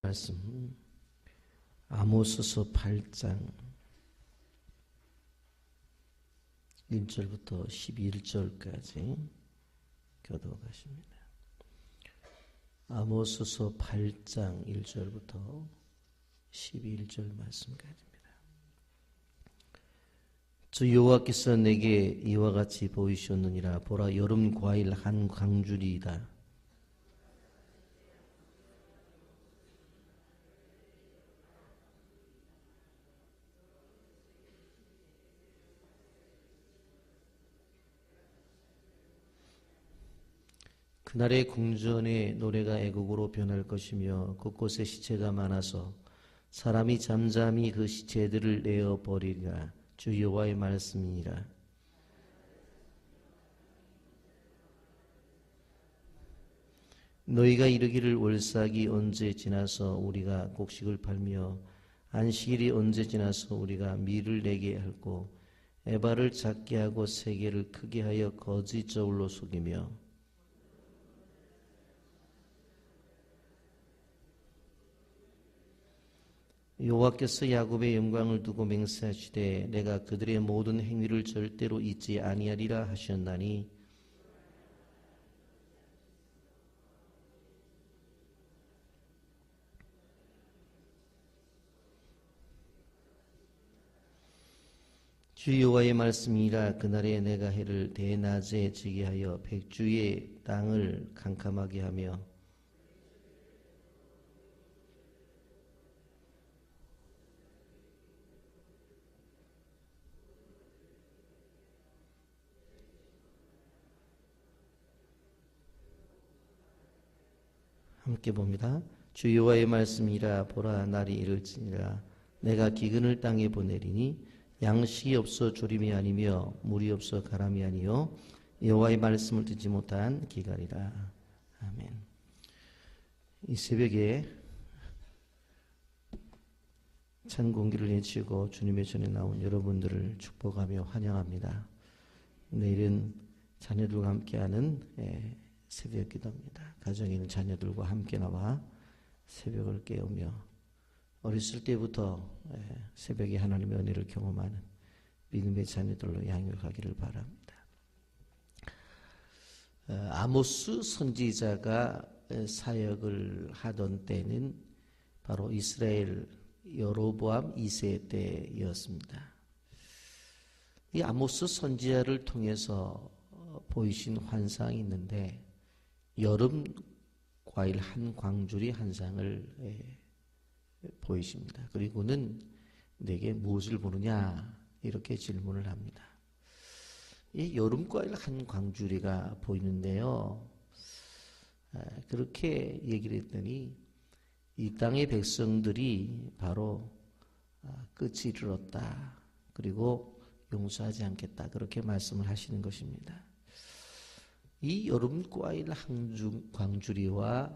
말씀 아모스서 8장 1절부터 11절까지 교독하십니다. 아모스서 8장 1절부터 11절 말씀까지입니다. 주 여호와께서 내게 이와 같이 보이셨느니라. 보라, 여름 과일 한 광주리이다. 그날의 궁전의 노래가 애곡으로 변할 것이며 곳곳에 시체가 많아서 사람이 잠잠히 그 시체들을 내어버리리라. 주 여호와의 말씀이니라. 너희가 이르기를 월삭이 언제 지나서 우리가 곡식을 팔며 안식일이 언제 지나서 우리가 밀을 내게 할고 에바를 작게 하고 세계를 크게 하여 거짓 저울로 속이며 여호와께서 야곱의 영광을 두고 맹세하시되 내가 그들의 모든 행위를 절대로 잊지 아니하리라 하셨나니 주 여호와의 말씀이라. 그날에 내가 해를 대낮에 지게 하여 백주의 땅을 캄캄하게 하며 함께 봅니다. 주 여호와의 말씀이라. 보라, 날이 이를지니라. 내가 기근을 땅에 보내리니 양식이 없어 조림이 아니며 물이 없어 가람이 아니요 여호와의 말씀을 듣지 못한 기갈이라. 아멘. 이 새벽에 찬 공기를 내치고 주님의 전에 나온 여러분들을 축복하며 환영합니다. 내일은 자녀들과 함께하는 새벽 기도입니다. 가정에 있는 자녀들과 함께 나와 새벽을 깨우며 어렸을 때부터 새벽에 하나님의 은혜를 경험하는 믿음의 자녀들로 양육하기를 바랍니다. 아모스 선지자가 사역을 하던 때는 바로 이스라엘 여로보암 2세 때였습니다. 이 아모스 선지자를 통해서 보이신 환상이 있는데 여름 과일 한 광주리 한 상을 보이십니다. 그리고는 내게 무엇을 보느냐 이렇게 질문을 합니다. 이 여름 과일 한 광주리가 보이는데요. 그렇게 얘기를 했더니 이 땅의 백성들이 바로 끝이 이르렀다. 그리고 용서하지 않겠다. 그렇게 말씀을 하시는 것입니다. 이 여름 과일 한 광주리와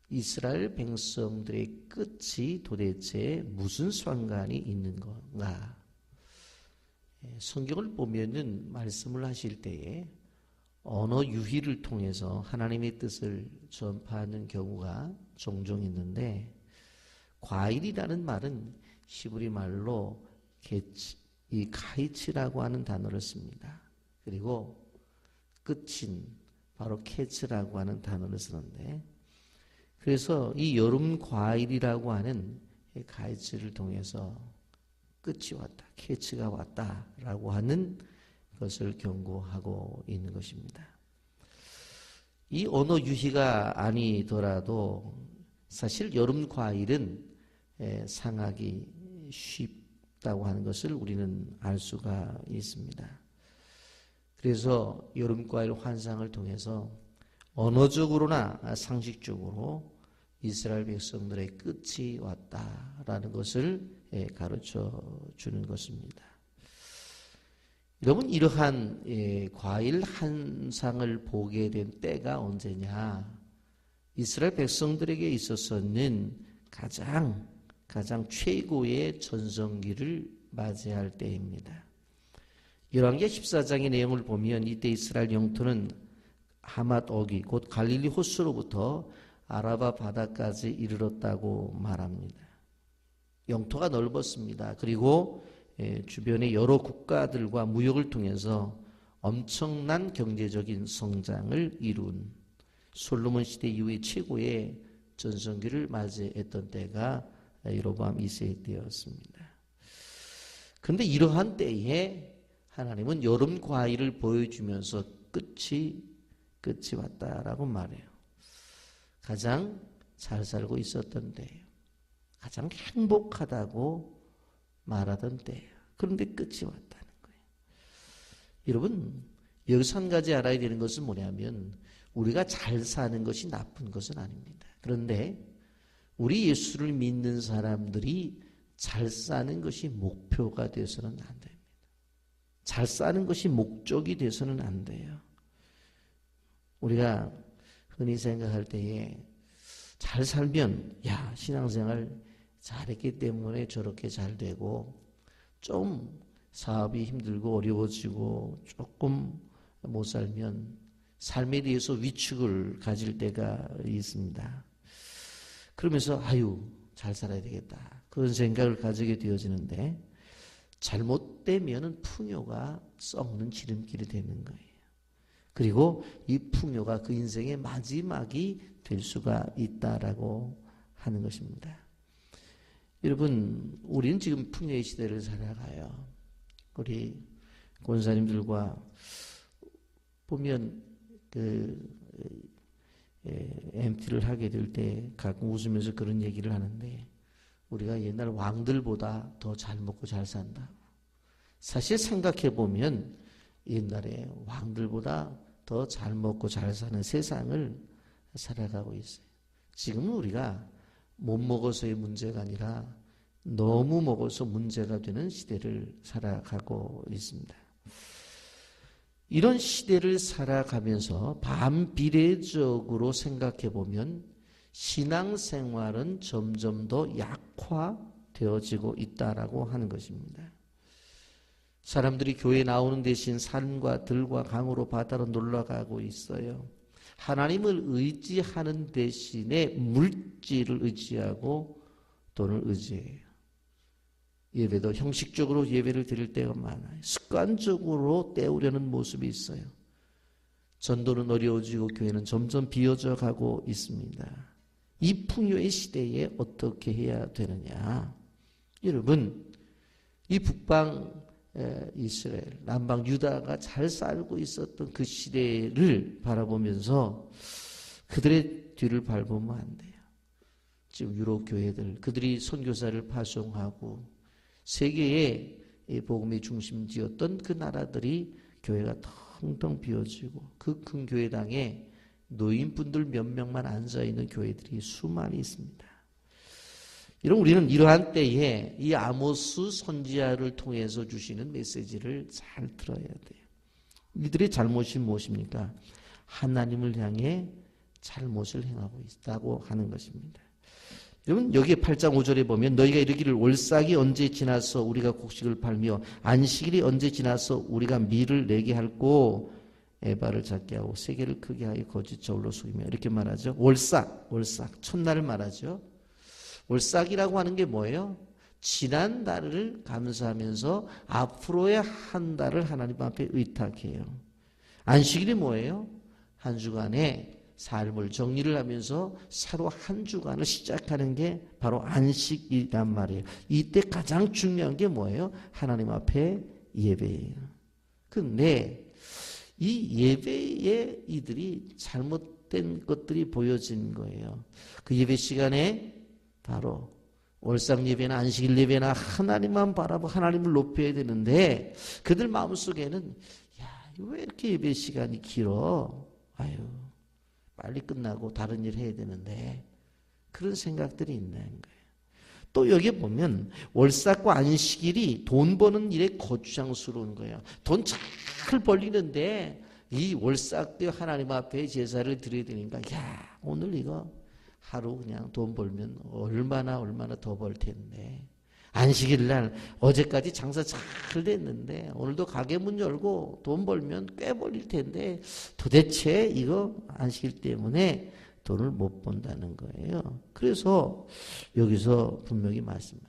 이스라엘 백성들의 끝이 도대체 무슨 상관이 있는 건가? 성경을 보면은 말씀을 하실 때에 언어 유희를 통해서 하나님의 뜻을 전파하는 경우가 종종 있는데 과일이라는 말은 히브리 말로 이 카이치라고 하는 단어를 씁니다. 그리고 끝인 바로 케츠라고 하는 단어를 쓰는데 그래서 이 여름 과일이라고 하는 가이츠를 통해서 끝이 왔다, 케츠가 왔다라고 하는 것을 경고하고 있는 것입니다. 이 언어 유희가 아니더라도 사실 여름 과일은 상하기 쉽다고 하는 것을 우리는 알 수가 있습니다. 그래서 여름 과일 환상을 통해서 언어적으로나 상식적으로 이스라엘 백성들의 끝이 왔다라는 것을 가르쳐 주는 것입니다. 여러분, 이러한 과일 한상을 보게 된 때가 언제냐? 이스라엘 백성들에게 있어서는 가장 최고의 전성기를 맞이할 때입니다. 열왕기 14장의 내용을 보면 이때 이스라엘 영토는 하맛 어기 곧 갈릴리 호수로부터 아라바 바다까지 이르렀다고 말합니다. 영토가 넓었습니다. 그리고 주변의 여러 국가들과 무역을 통해서 엄청난 경제적인 성장을 이룬 솔로몬 시대 이후의 최고의 전성기를 맞이했던 때가 여로보암 2세의 때였습니다. 그런데 이러한 때에 하나님은 여름 과일을 보여주면서 끝이 왔다라고 말해요. 가장 잘 살고 있었던 때예요. 가장 행복하다고 말하던 때예요. 그런데 끝이 왔다는 거예요. 여러분, 여기서 한 가지 알아야 되는 것은 뭐냐면 우리가 잘 사는 것이 나쁜 것은 아닙니다. 그런데 우리 예수를 믿는 사람들이 잘 사는 것이 목표가 되어서는 안 됩니다. 잘 사는 것이 목적이 되어서는 안 돼요. 우리가 흔히 생각할 때에 잘 살면 야, 신앙생활 잘했기 때문에 저렇게 잘 되고 좀 사업이 힘들고 어려워지고 조금 못 살면 삶에 대해서 위축을 가질 때가 있습니다. 그러면서 아유 잘 살아야 되겠다 그런 생각을 가지게 되어지는데 잘못되면 풍요가 썩는 지름길이 되는 거예요. 그리고 이 풍요가 그 인생의 마지막이 될 수가 있다라고 하는 것입니다. 여러분, 우리는 지금 풍요의 시대를 살아가요. 우리 권사님들과 보면 MT를 하게 될 때 가끔 웃으면서 그런 얘기를 하는데 우리가 옛날 왕들보다 더 잘 먹고 잘 산다고. 사실 생각해 보면 옛날에 왕들보다 더 잘 먹고 잘 사는 세상을 살아가고 있어요. 지금은 우리가 못 먹어서의 문제가 아니라 너무 먹어서 문제가 되는 시대를 살아가고 있습니다. 이런 시대를 살아가면서 반비례적으로 생각해 보면 신앙생활은 점점 더 약화되어지고 있다라고 하는 것입니다. 사람들이 교회에 나오는 대신 산과 들과 강으로 바다로 놀러가고 있어요. 하나님을 의지하는 대신에 물질을 의지하고 돈을 의지해요. 예배도 형식적으로 예배를 드릴 때가 많아요. 습관적으로 때우려는 모습이 있어요. 전도는 어려워지고 교회는 점점 비어져 가고 있습니다. 이 풍요의 시대에 어떻게 해야 되느냐? 여러분, 이 북방 이스라엘, 남방 유다가 잘 살고 있었던 그 시대를 바라보면서 그들의 뒤를 밟으면 안 돼요. 지금 유럽 교회들, 그들이 선교사를 파송하고 세계의 복음의 중심지였던 그 나라들이 교회가 텅텅 비어지고 그 큰 교회당에 노인분들 몇 명만 앉아있는 교회들이 수많이 있습니다. 여러분, 우리는 이러한 때에 이 아모스 선지자를 통해서 주시는 메시지를 잘 들어야 돼요. 이들의 잘못이 무엇입니까? 하나님을 향해 잘못을 행하고 있다고 하는 것입니다. 여러분, 여기 8장 5절에 보면 너희가 이르기를 월삭이 언제 지나서 우리가 곡식을 팔며 안식일이 언제 지나서 우리가 밀을 내게 할꼬 에바를 작게 하고 세계를 크게 하여 거짓 저울로 숙이며 이렇게 말하죠. 월삭 첫날을 말하죠. 월삭이라고 하는 게 뭐예요? 지난 달을 감사하면서 앞으로의 한 달을 하나님 앞에 의탁해요. 안식일이 뭐예요? 한 주간의 삶을 정리를 하면서 새로 한 주간을 시작하는 게 바로 안식이란 말이에요. 이때 가장 중요한 게 뭐예요? 하나님 앞에 예배예요. 근데 이 예배에 이들이 잘못된 것들이 보여진 거예요. 그 예배 시간에 바로 월삭 예배나 안식일 예배나 하나님만 바라보고 하나님을 높여야 되는데 그들 마음속에는 야, 왜 이렇게 예배 시간이 길어? 아유, 빨리 끝나고 다른 일 해야 되는데 그런 생각들이 있는 거예요. 또 여기에 보면 월삭과 안식일이 돈 버는 일에 거추장스러운 거예요. 돈 잘 벌리는데 이 월삭 때 하나님 앞에 제사를 드려야 되니까 야, 오늘 이거 하루 그냥 돈 벌면 얼마나 더 벌 텐데 안식일 날 어제까지 장사 잘 됐는데 오늘도 가게 문 열고 돈 벌면 꽤 벌릴 텐데 도대체 이거 안식일 때문에 돈을 못 번다는 거예요. 그래서 여기서 분명히 말씀하죠.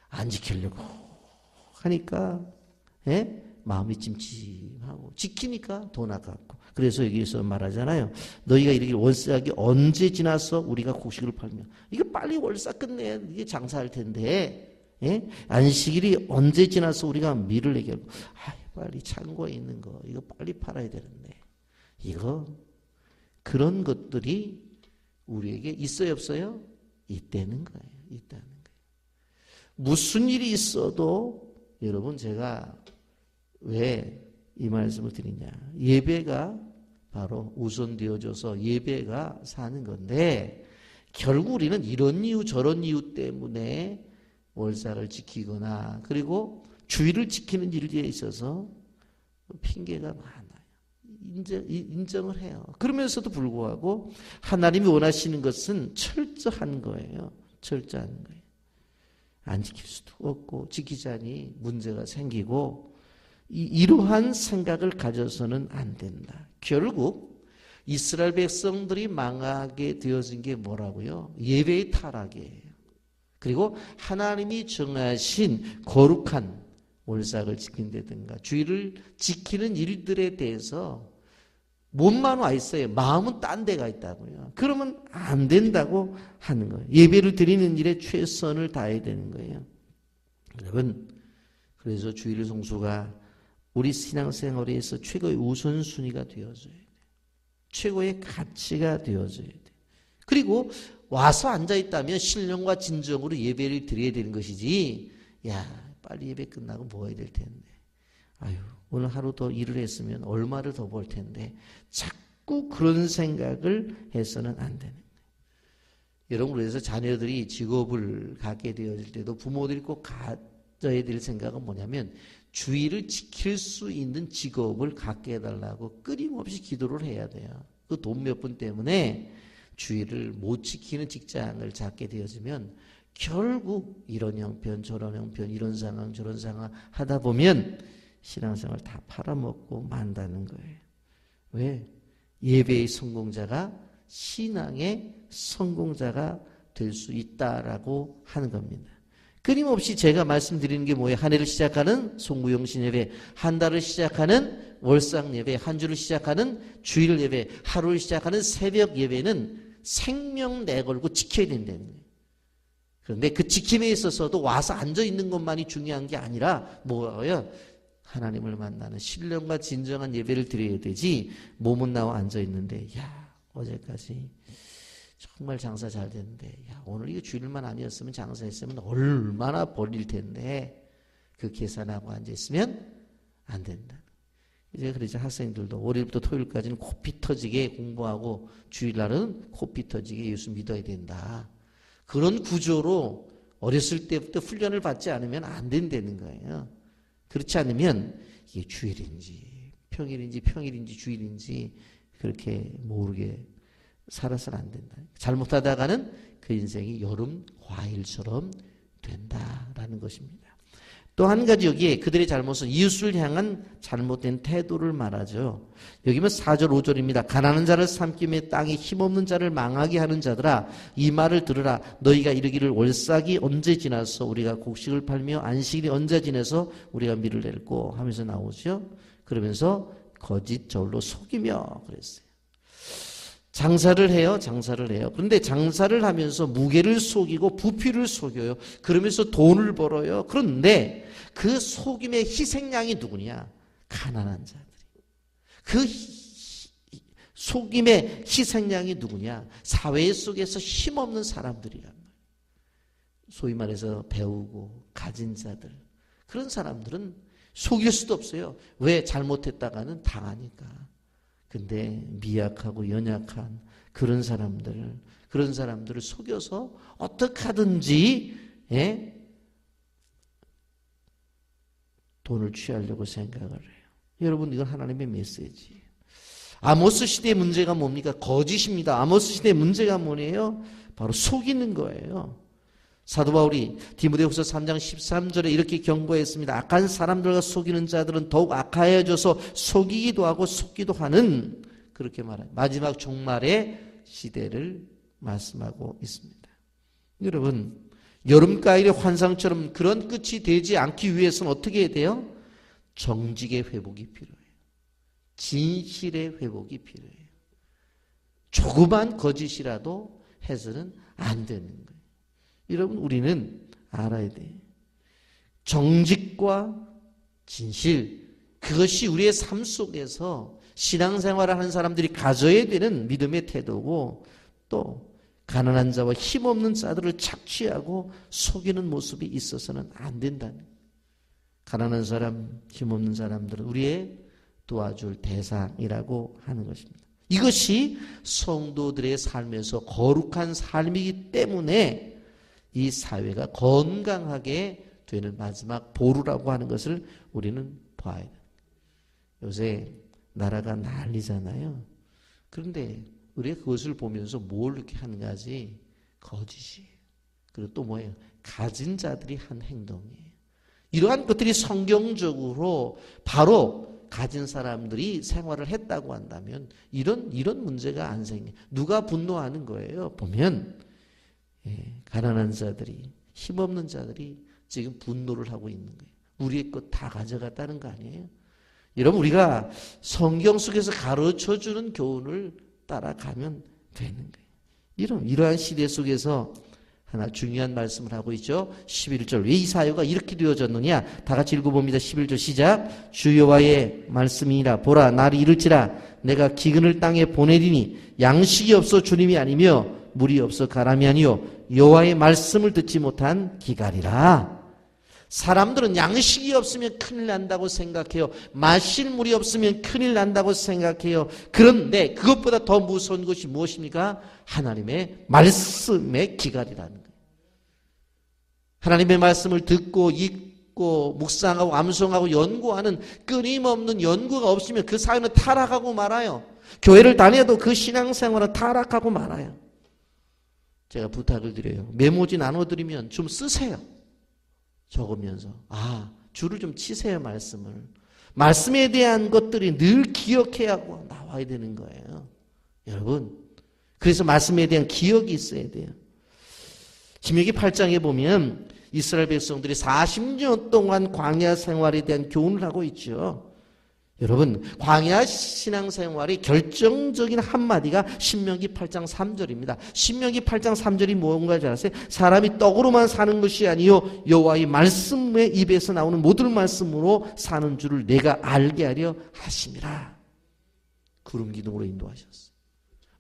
안 지키려고 하니까 마음이 찜찜하고 지키니까 돈 아깝고. 그래서 여기서 말하잖아요. 너희가 이르기를 월삭이 언제 지나서 우리가 곡식을 팔면 이거 빨리 월삭 끝내야 이게 장사할 텐데 안식일이 언제 지나서 우리가 밀을 내게 하고 빨리 창고에 있는 거 이거 빨리 팔아야 되는데 이거 그런 것들이 우리에게 있어요 없어요? 있다는 거예요. 있다는 거예요. 무슨 일이 있어도 여러분 제가 왜 이 말씀을 드리냐. 예배가 바로 우선되어져서 예배가 사는 건데 결국 우리는 이런 이유 저런 이유 때문에 월삭을 지키거나 그리고 주의를 지키는 일에 있어서 핑계가 많아요. 인정을 해요. 그러면서도 불구하고 하나님이 원하시는 것은 철저한 거예요. 철저한 거예요. 안 지킬 수도 없고 지키자니 문제가 생기고 이러한 생각을 가져서는 안 된다. 결국 이스라엘 백성들이 망하게 되어진 게 뭐라고요? 예배의 타락이에요. 그리고 하나님이 정하신 거룩한 월삭을 지킨다든가 주의를 지키는 일들에 대해서 몸만 와 있어요. 마음은 딴 데가 있다고요. 그러면 안 된다고 하는 거예요. 예배를 드리는 일에 최선을 다해야 되는 거예요. 여러분, 그래서 주일 성수가 우리 신앙생활에서 최고의 우선순위가 되어줘야 돼요. 최고의 가치가 되어줘야 돼요. 그리고 와서 앉아있다면 신령과 진정으로 예배를 드려야 되는 것이지 빨리 예배 끝나고 뭐 해야 될 텐데 오늘 하루 더 일을 했으면 얼마를 더 벌 텐데 자꾸 그런 생각을 해서는 안 되는 거예요. 여러분 그래서 자녀들이 직업을 갖게 되어질 때도 부모들이 꼭 가져야 될 생각은 뭐냐면 주의를 지킬 수 있는 직업을 갖게 해달라고 끊임없이 기도를 해야 돼요. 그 돈 몇 푼 때문에 주의를 못 지키는 직장을 잡게 되어지면 결국 이런 형편 저런 형편 이런 상황 저런 상황 하다 보면 신앙생활 다 팔아먹고 만다는 거예요. 왜? 예배의 성공자가 신앙의 성공자가 될 수 있다라고 하는 겁니다. 끊임없이 제가 말씀드리는 게 뭐예요? 한 해를 시작하는 송구영신 예배, 한 달을 시작하는 월삭 예배, 한 주를 시작하는 주일 예배, 하루를 시작하는 새벽 예배는 생명 내걸고 지켜야 된다는 거예요. 그런데 그 지킴에 있어서도 와서 앉아있는 것만이 중요한 게 아니라 뭐예요? 하나님을 만나는 신령과 진정한 예배를 드려야 되지 몸은 나와 앉아있는데 어제까지 정말 장사 잘 됐는데 오늘 이거 주일만 아니었으면 장사했으면 얼마나 벌릴 텐데 그 계산하고 앉아있으면 안 된다. 이제 그러죠. 학생들도 월요일부터 토요일까지는 코피 터지게 공부하고 주일날은 코피 터지게 예수 믿어야 된다. 그런 구조로 어렸을 때부터 훈련을 받지 않으면 안 된다는 거예요. 그렇지 않으면 이게 주일인지 평일인지 주일인지 그렇게 모르게 살아서는 안 된다. 잘못하다가는 그 인생이 여름 과일처럼 된다라는 것입니다. 또 한 가지 여기에 그들의 잘못은 이웃을 향한 잘못된 태도를 말하죠. 여기면 4절 5절입니다. 가난한 자를 삼킴에 땅에 힘없는 자를 망하게 하는 자들아 이 말을 들으라. 너희가 이르기를 월삭이 언제 지나서 우리가 곡식을 팔며 안식일이 언제 지나서 우리가 밀을 낼고 하면서 나오죠. 그러면서 거짓 저울로 속이며 그랬어요. 장사를 해요. 그런데 장사를 하면서 무게를 속이고 부피를 속여요. 그러면서 돈을 벌어요. 그런데 그 속임의 희생양이 누구냐? 가난한 자들이. 그 속임의 희생양이 누구냐? 사회 속에서 힘없는 사람들이란 말이에요. 소위 말해서 배우고 가진 자들. 그런 사람들은 속일 수도 없어요. 왜? 잘못했다가는 당하니까. 근데 미약하고 연약한 그런 사람들을 속여서 어떻게 하든지 돈을 취하려고 생각을 해요. 여러분 이건 하나님의 메시지예요. 아모스 시대의 문제가 뭡니까? 거짓입니다. 아모스 시대의 문제가 뭐예요? 바로 속이는 거예요. 사도 바울이 디모데후서 3장 13절에 이렇게 경고했습니다. 악한 사람들과 속이는 자들은 더욱 악하여져서 속이기도 하고 속기도 하는 그렇게 말해요. 마지막 종말에 시대를 말씀하고 있습니다. 여러분, 여름가을의 환상처럼 그런 끝이 되지 않기 위해서는 어떻게 해야 돼요? 정직의 회복이 필요해요. 진실의 회복이 필요해요. 조그만 거짓이라도 해서는 안 되는 거예요. 여러분, 우리는 알아야 돼요. 정직과 진실, 그것이 우리의 삶 속에서 신앙생활을 하는 사람들이 가져야 되는 믿음의 태도고, 또 가난한 자와 힘없는 자들을 착취하고 속이는 모습이 있어서는 안 된다는 거예요. 가난한 사람, 힘없는 사람들은 우리의 도와줄 대상이라고 하는 것입니다. 이것이 성도들의 삶에서 거룩한 삶이기 때문에 이 사회가 건강하게 되는 마지막 보루라고 하는 것을 우리는 봐야 돼요. 요새 나라가 난리잖아요. 그런데 우리가 그것을 보면서 뭘 이렇게 하는가 하지? 거짓이에요. 그리고 또 뭐예요? 가진 자들이 한 행동이에요. 이러한 것들이 성경적으로 바로 가진 사람들이 생활을 했다고 한다면 이런 문제가 안 생겨요. 누가 분노하는 거예요? 보면 가난한 자들이, 힘없는 자들이 지금 분노를 하고 있는 거예요. 우리의 것 다 가져갔다는 거 아니에요? 여러분, 우리가 성경 속에서 가르쳐주는 교훈을 따라가면 되는 거예요. 이러한 시대 속에서 하나 중요한 말씀을 하고 있죠. 11절. 왜 이 사회가 이렇게 되어졌느냐? 다 같이 읽어봅니다. 11절 시작. 주 여호와의 말씀이니라. 보라, 날이 이를지라. 내가 기근을 땅에 보내리니 양식이 없어 주님이 아니며 물이 없어 가람이 아니요 여호와의 말씀을 듣지 못한 기갈이라. 사람들은 양식이 없으면 큰일 난다고 생각해요. 마실 물이 없으면 큰일 난다고 생각해요. 그런데 그것보다 더 무서운 것이 무엇입니까? 하나님의 말씀의 기갈이라는 거예요. 하나님의 말씀을 듣고 읽고 묵상하고 암송하고 연구하는 끊임없는 연구가 없으면 그 사회는 타락하고 말아요. 교회를 다녀도 그 신앙생활은 타락하고 말아요. 제가 부탁을 드려요. 메모지 나눠드리면 좀 쓰세요. 적으면서 줄을 좀 치세요. 말씀에 대한 것들이 늘 기억해야 하고 나와야 되는 거예요. 여러분, 그래서 말씀에 대한 기억이 있어야 돼요. 신명기 8장에 보면 이스라엘 백성들이 40년 동안 광야 생활에 대한 교훈을 하고 있죠. 여러분, 광야 신앙생활의 결정적인 한마디가 신명기 8장 3절입니다. 신명기 8장 3절이 뭔가 잘 아세요? 사람이 떡으로만 사는 것이 아니요 여호와의 말씀의 입에서 나오는 모든 말씀으로 사는 줄을 내가 알게 하려 하심이라. 구름 기둥으로 인도하셨어요.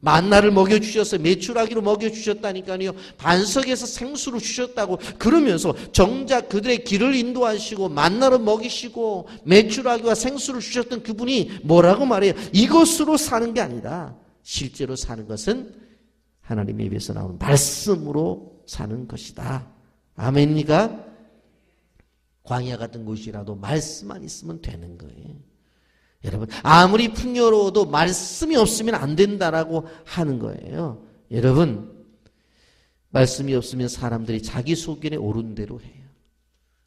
만나를 먹여주셨어요. 메추라기로 먹여주셨다니까요. 반석에서 생수를 주셨다고 그러면서 정작 그들의 길을 인도하시고 만나를 먹이시고 메추라기와 생수를 주셨던 그분이 뭐라고 말해요? 이것으로 사는 게 아니라 실제로 사는 것은 하나님의 입에서 나오는 말씀으로 사는 것이다. 아멘입니까? 광야 같은 곳이라도 말씀만 있으면 되는 거예요. 여러분, 아무리 풍요로워도 말씀이 없으면 안 된다라고 하는 거예요. 여러분, 말씀이 없으면 사람들이 자기 소견에 오른 대로 해요.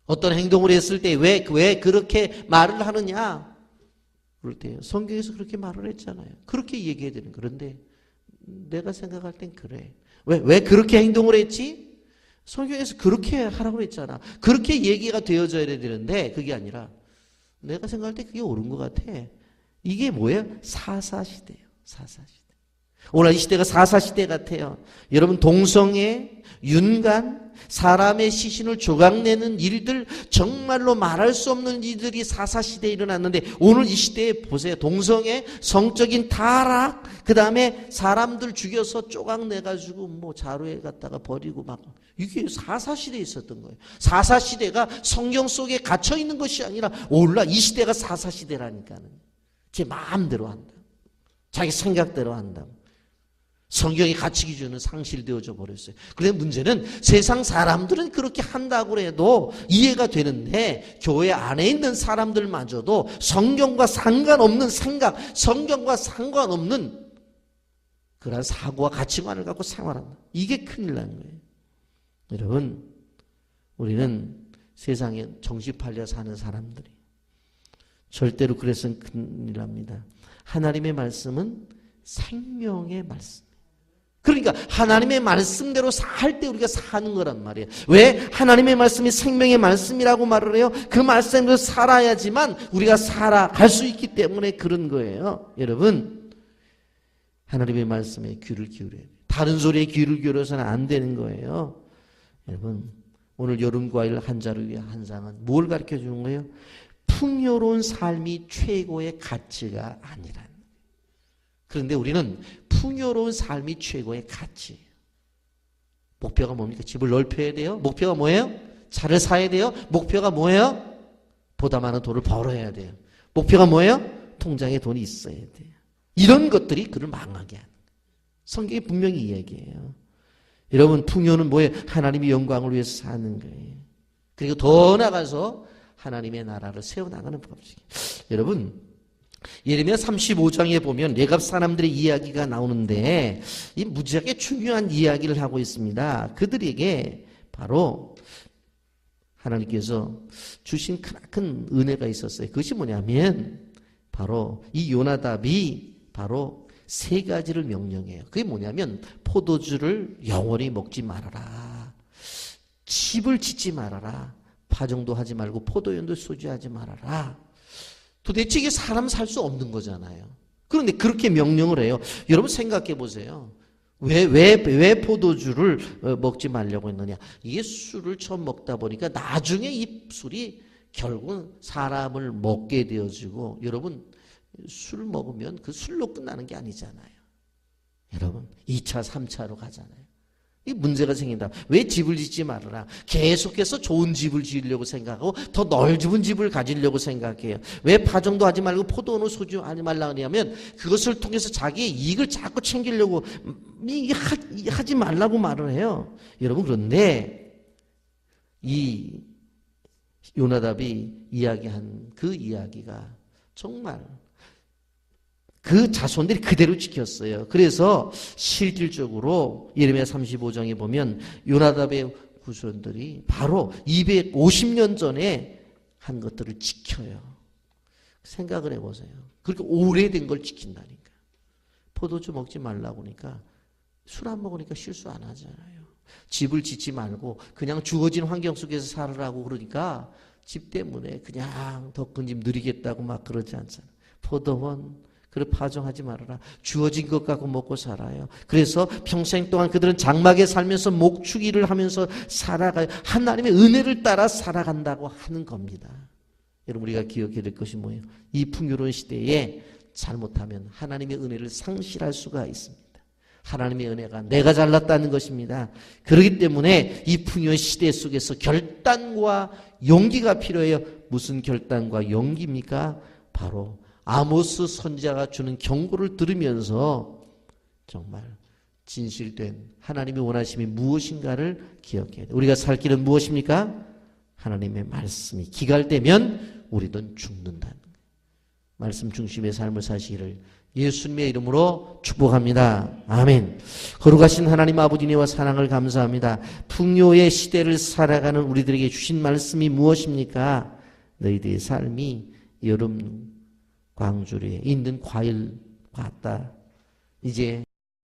어떤 행동을 했을 때 왜 그렇게 말을 하느냐? 그럴 때 성경에서 그렇게 말을 했잖아요. 그렇게 얘기해야 되는. 그런데 내가 생각할 땐 그래. 왜 그렇게 행동을 했지? 성경에서 그렇게 하라고 했잖아. 그렇게 얘기가 되어져야 되는데 그게 아니라 내가 생각할 때 그게 옳은 것 같아. 이게 뭐예요? 사사시대예요. 사사시대. 오늘 이 시대가 사사시대 같아요. 여러분, 동성애, 윤간, 사람의 시신을 조각내는 일들, 정말로 말할 수 없는 일들이 사사시대에 일어났는데 오늘 이 시대에 보세요. 동성애, 성적인 타락, 그 다음에 사람들 죽여서 조각내가지고 뭐 자루에 갖다가 버리고 막, 이게 사사시대에 있었던 거예요. 사사시대가 성경 속에 갇혀있는 것이 아니라 올라 이 시대가 사사시대라니까는. 제 마음대로 한다. 자기 생각대로 한다. 성경의 가치 기준은 상실되어져 버렸어요. 그런데 문제는 세상 사람들은 그렇게 한다고 해도 이해가 되는데 교회 안에 있는 사람들마저도 성경과 상관없는 생각, 성경과 상관없는 그런 사고와 가치관을 갖고 생활한다. 이게 큰일 나는 거예요. 여러분, 우리는 세상에 정신 팔려 사는 사람들이 절대로 그래서는 큰일 납니다. 하나님의 말씀은 생명의 말씀. 그러니까 하나님의 말씀대로 살 때 우리가 사는 거란 말이에요. 왜? 하나님의 말씀이 생명의 말씀이라고 말을 해요. 그 말씀대로 살아야지만 우리가 살아갈 수 있기 때문에 그런 거예요. 여러분, 하나님의 말씀에 귀를 기울여야 돼요. 다른 소리에 귀를 기울여서는 안 되는 거예요. 여러분, 오늘 여름과일 한 자를 위한 한 상은 뭘 가르쳐 주는 거예요? 풍요로운 삶이 최고의 가치가 아니란. 그런데 우리는 풍요로운 삶이 최고의 가치예요. 목표가 뭡니까? 집을 넓혀야 돼요. 목표가 뭐예요? 차를 사야 돼요. 목표가 뭐예요? 보다 많은 돈을 벌어야 돼요. 목표가 뭐예요? 통장에 돈이 있어야 돼요. 이런 것들이 그를 망하게 하는 거예요. 성경이 분명히 이야기해요. 여러분, 풍요는 뭐예요? 하나님의 영광을 위해서 사는 거예요. 그리고 더 나아가서 하나님의 나라를 세워나가는 법칙이에요. 여러분, 예레미야 35장에 보면 레갑 사람들의 이야기가 나오는데 이 무지하게 중요한 이야기를 하고 있습니다. 그들에게 바로 하나님께서 주신 크나큰 은혜가 있었어요. 그것이 뭐냐면 바로 이 요나답이 바로 세 가지를 명령해요. 그게 뭐냐면 포도주를 영원히 먹지 말아라. 집을 짓지 말아라. 파종도 하지 말고 포도연도 소지하지 말아라. 도대체 이게 사람 살 수 없는 거잖아요. 그런데 그렇게 명령을 해요. 여러분 생각해 보세요. 왜 포도주를 먹지 말려고 했느냐. 이게 술을 처음 먹다 보니까 나중에 이 술이 결국은 사람을 먹게 되어지고, 여러분 술 먹으면 그 술로 끝나는 게 아니잖아요. 여러분 2차 3차로 가잖아요. 이 문제가 생긴다. 왜 집을 짓지 말아라. 계속해서 좋은 집을 지으려고 생각하고 더 넓은 집을 가지려고 생각해요. 왜 파종도 하지 말고 포도원을 소유하지 말라 그러냐면 그것을 통해서 자기의 이익을 자꾸 챙기려고 하지 말라고 말을 해요. 여러분, 그런데 이 요나답이 이야기한 그 이야기가 정말 그 자손들이 그대로 지켰어요. 그래서 실질적으로 예레미야 35장에 보면 요나답의 후손들이 바로 250년 전에 한 것들을 지켜요. 생각을 해보세요. 그렇게 오래된 걸 지킨다니까. 포도주 먹지 말라고 하니까 술 안 먹으니까 실수 안 하잖아요. 집을 짓지 말고 그냥 주어진 환경 속에서 살으라고 그러니까 집 때문에 그냥 더 큰 집 누리겠다고 막 그러지 않잖아요. 포도원 그래 파종하지 말아라. 주어진 것 갖고 먹고 살아요. 그래서 평생 동안 그들은 장막에 살면서 목축일을 하면서 살아가요. 하나님의 은혜를 따라 살아간다고 하는 겁니다. 여러분, 우리가 기억해야 될 것이 뭐예요? 이 풍요로운 시대에 잘못하면 하나님의 은혜를 상실할 수가 있습니다. 하나님의 은혜가 내가 잘났다는 것입니다. 그렇기 때문에 이 풍요의 시대 속에서 결단과 용기가 필요해요. 무슨 결단과 용기입니까? 바로 아모스 선지자가 주는 경고를 들으면서 정말 진실된 하나님의 원하심이 무엇인가를 기억해야 돼요. 우리가 살 길은 무엇입니까? 하나님의 말씀이 기갈되면 우리는 죽는다는 거예요. 말씀 중심의 삶을 사시기를 예수님의 이름으로 축복합니다. 아멘. 거룩하신 하나님 아버지님과 사랑을 감사합니다. 풍요의 시대를 살아가는 우리들에게 주신 말씀이 무엇입니까? 너희들의 삶이 여름 광주리에 있는 과일 같다. 이제